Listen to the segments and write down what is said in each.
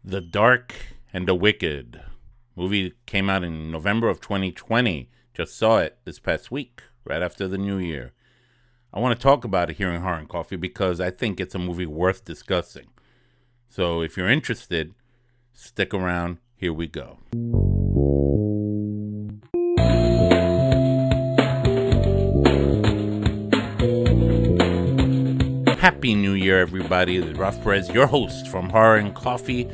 The Dark and the Wicked. Movie came out in November of 2020. Just saw it this past week, right after the new year. I want to talk about it here in Horror and Coffee because I think it's a movie worth discussing. So if you're interested, stick around. Here we go. Happy New Year, everybody. This is Ralph Perez, your host from Horror and Coffee,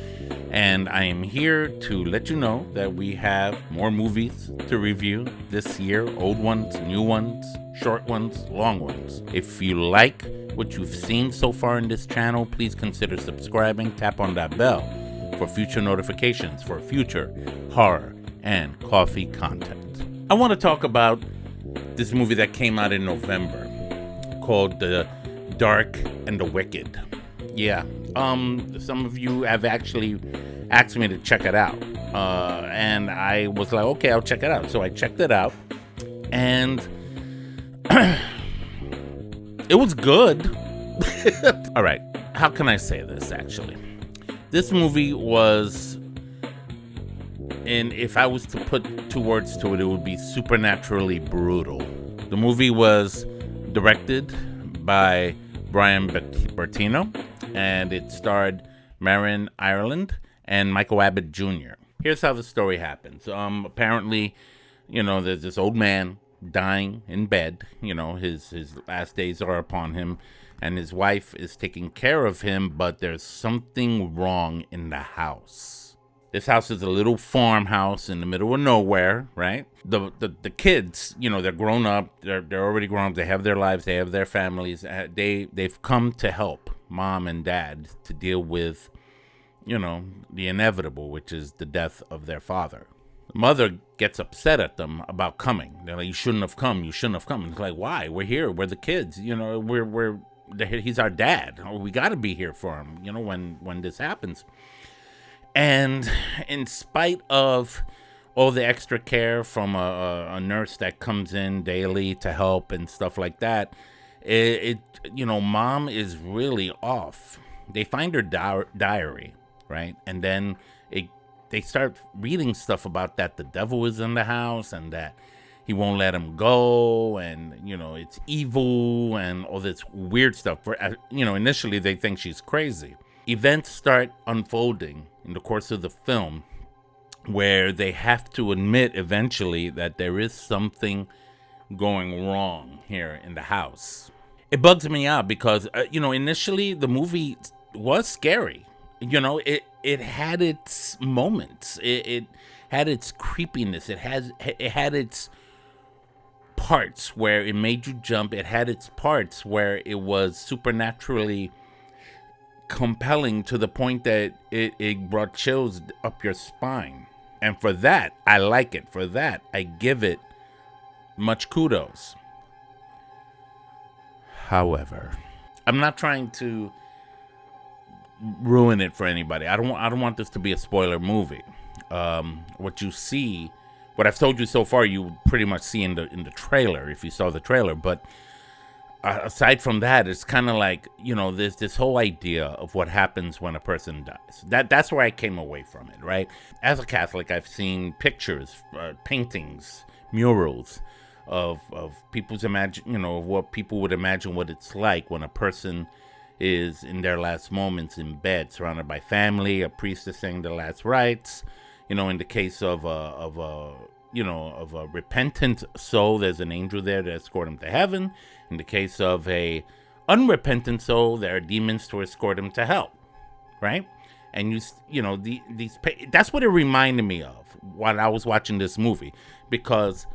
and I am here to let you know that we have more movies to review this year. Old ones, new ones, short ones, long ones. If you like what you've seen so far in this channel, please consider subscribing. Tap on that bell for future notifications for future Horror and Coffee content. I want to talk about this movie that came out in November called The Dark and the Wicked. Yeah, some of you have actually asked me to check it out, and I was like, okay, I'll check it out. So I checked it out, and it was good. All right, how can I say this? Actually, this movie was, and if I was to put two words to it, it would be supernaturally brutal. The movie was directed by Brian Bertino, and it starred Marin Ireland and Michael Abbott Jr. Here's how the story happens. Apparently, there's this old man dying in bed. His last days are upon him, and his wife is taking care of him, but there's something wrong in the house. This house is a little farmhouse in the middle of nowhere, right? The kids, they're grown up. They're already grown up. They have their lives. They have their families. They've come to help mom and dad to deal with, the inevitable, which is the death of their father. The mother gets upset at them about coming. They're like, "You shouldn't have come. You shouldn't have come." And it's like, why? We're here. We're the kids. He's our dad. We got to be here for him. When this happens. And in spite of all the extra care from a nurse that comes in daily to help and stuff like that, mom is really off. They find her diary, right? And then they start reading stuff about that the devil is in the house and that he won't let him go, and it's evil and all this weird stuff. Initially they think she's crazy. Events start unfolding in the course of the film where they have to admit eventually that there is something going wrong here in the house. It bugs me out because, initially the movie was scary. It had its moments. It had its creepiness. It had its parts where it made you jump. It had its parts where it was supernaturally compelling to the point that it brought chills up your spine. And for that, I like it. For that, I give it much kudos. However, I'm not trying to ruin it for anybody. I don't want this to be a spoiler movie. What I've told you so far, you pretty much see in the trailer if you saw the trailer. But aside from that, it's kind of like, there's this whole idea of what happens when a person dies. That's where I came away from it, right? As a Catholic, I've seen pictures, paintings, murals of people's what people would imagine what it's like when a person is in their last moments in bed, surrounded by family. A priest is saying the last rites. In the case of a repentant soul, there's an angel there to escort him to heaven. In the case of a unrepentant soul, there are demons to escort him to hell, right? And that's what it reminded me of while I was watching this movie, because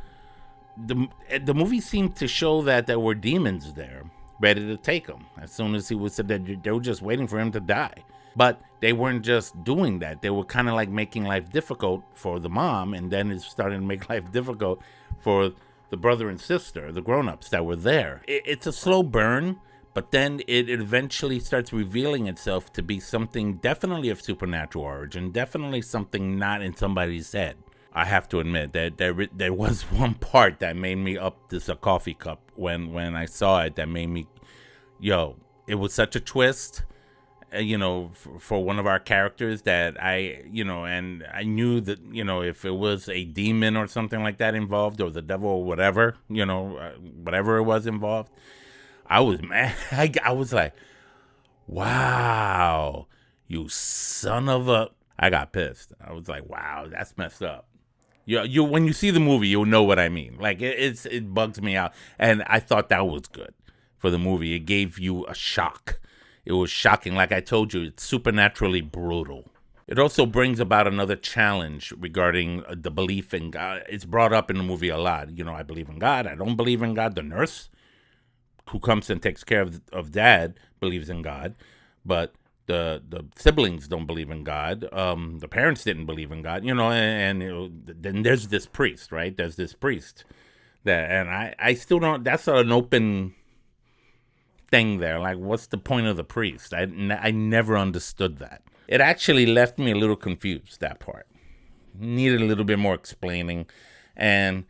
the movie seemed to show that there were demons there ready to take him as soon as he was said that they were just waiting for him to die. But they weren't just doing that. They were kind of like making life difficult for the mom, and then it started to make life difficult for the brother and sister, the grown-ups that were there. It's a slow burn, but then it eventually starts revealing itself to be something definitely of supernatural origin, definitely something not in somebody's head. I have to admit that there was one part that made me up this a coffee cup when I saw it, that made me, it was such a twist. for one of our characters that and I knew that, if it was a demon or something like that involved, or the devil or whatever, whatever it was involved, I was mad. I was like, wow, you son of a... I got pissed. I was like, wow, that's messed up. You when you see the movie, you'll know what I mean. Like, it bugs me out. And I thought that was good for the movie. It gave you a shock. It was shocking. Like I told you, it's supernaturally brutal. It also brings about another challenge regarding the belief in God. It's brought up in the movie a lot. I believe in God. I don't believe in God. The nurse who comes and takes care of dad believes in God, but the siblings don't believe in God. The parents didn't believe in God, then there's this priest, right? There's this priest and I still don't, that's an open thing there. Like, what's the point of the priest? I never understood that. It actually left me a little confused, that part. Needed a little bit more explaining. And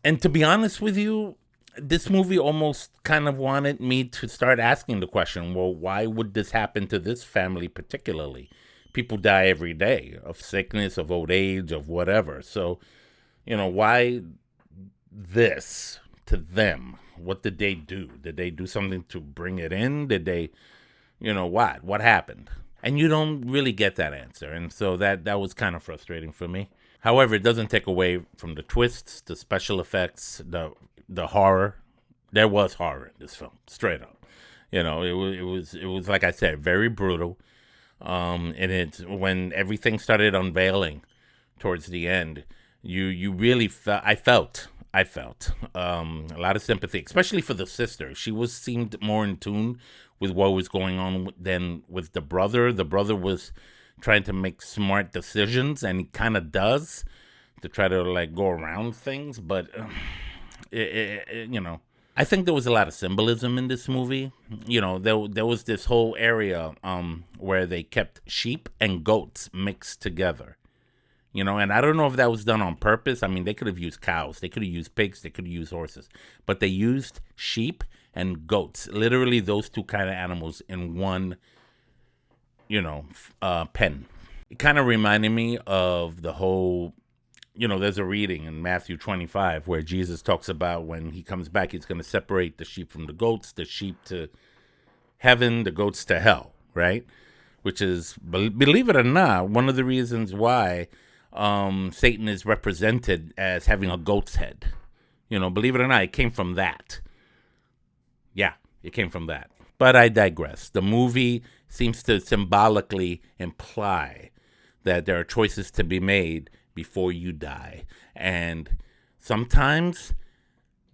to be honest with you, this movie almost kind of wanted me to start asking the question, well, why would this happen to this family particularly? People die every day of sickness, of old age, of whatever. So, why this to them? What did they do? Did they do something to bring it in? Did they, what? What happened? And you don't really get that answer. And so that was kind of frustrating for me. However, it doesn't take away from the twists, the special effects, the horror. There was horror in this film, straight up. It was like I said, very brutal. And it's when everything started unveiling towards the end, you really felt. I felt a lot of sympathy, especially for the sister. She seemed more in tune with what was going on than with the brother. The brother was trying to make smart decisions, and he kind of does, to try to like go around things. But I think there was a lot of symbolism in this movie. There was this whole area where they kept sheep and goats mixed together. And I don't know if that was done on purpose. I mean, they could have used cows, they could have used pigs, they could have used horses, but they used sheep and goats, literally those two kind of animals in one, pen. It kind of reminded me of the whole, there's a reading in Matthew 25 where Jesus talks about when he comes back, he's going to separate the sheep from the goats, the sheep to heaven, the goats to hell, right? Which is, believe it or not, one of the reasons why Satan is represented as having a goat's head. Believe it or not, it came from that. Yeah, it came from that. But I digress. The movie seems to symbolically imply that there are choices to be made before you die. And sometimes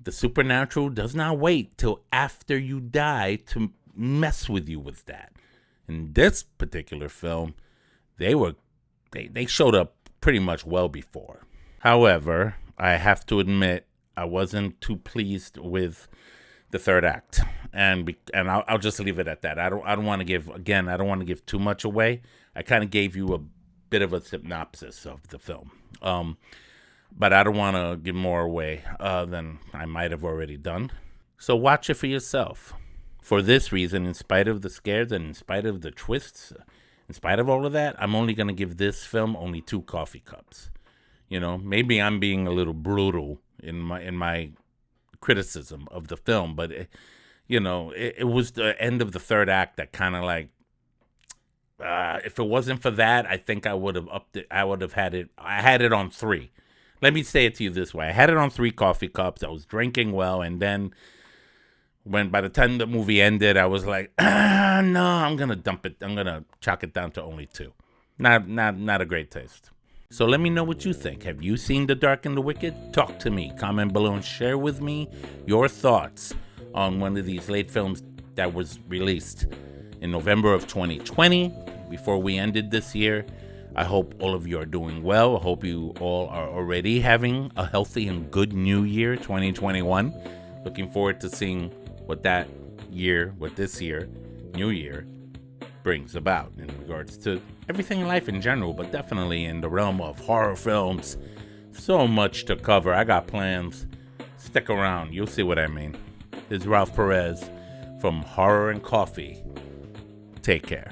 the supernatural does not wait till after you die to mess with you with that. In this particular film, they showed up pretty much well before. However, I have to admit, I wasn't too pleased with the third act, and I'll just leave it at that. I don't want to give too much away. I kind of gave you a bit of a synopsis of the film, but I don't want to give more away than I might have already done. So watch it for yourself. For this reason, in spite of the scares and in spite of the twists, in spite of all of that, I'm only going to give this film only 2 coffee cups. Maybe I'm being a little brutal in my criticism of the film, but it was the end of the third act that kind of like, if it wasn't for that, I think I would have upped it. I would have had it. I had it on 3. Let me say it to you this way: I had it on 3 coffee cups. I was drinking well, and then by the time the movie ended, I was like, no, I'm gonna dump it. I'm gonna chalk it down to only 2. Not a great taste. So let me know what you think. Have you seen The Dark and the Wicked? Talk to me. Comment below and share with me your thoughts on one of these late films that was released in November of 2020, before we ended this year. I hope all of you are doing well. I hope you all are already having a healthy and good new year, 2021. Looking forward to seeing what this year, new year, brings about in regards to everything in life in general, but definitely in the realm of horror films. So much to cover. I got plans. Stick around. You'll see what I mean. This is Ralph Perez from Horror and Coffee. Take care.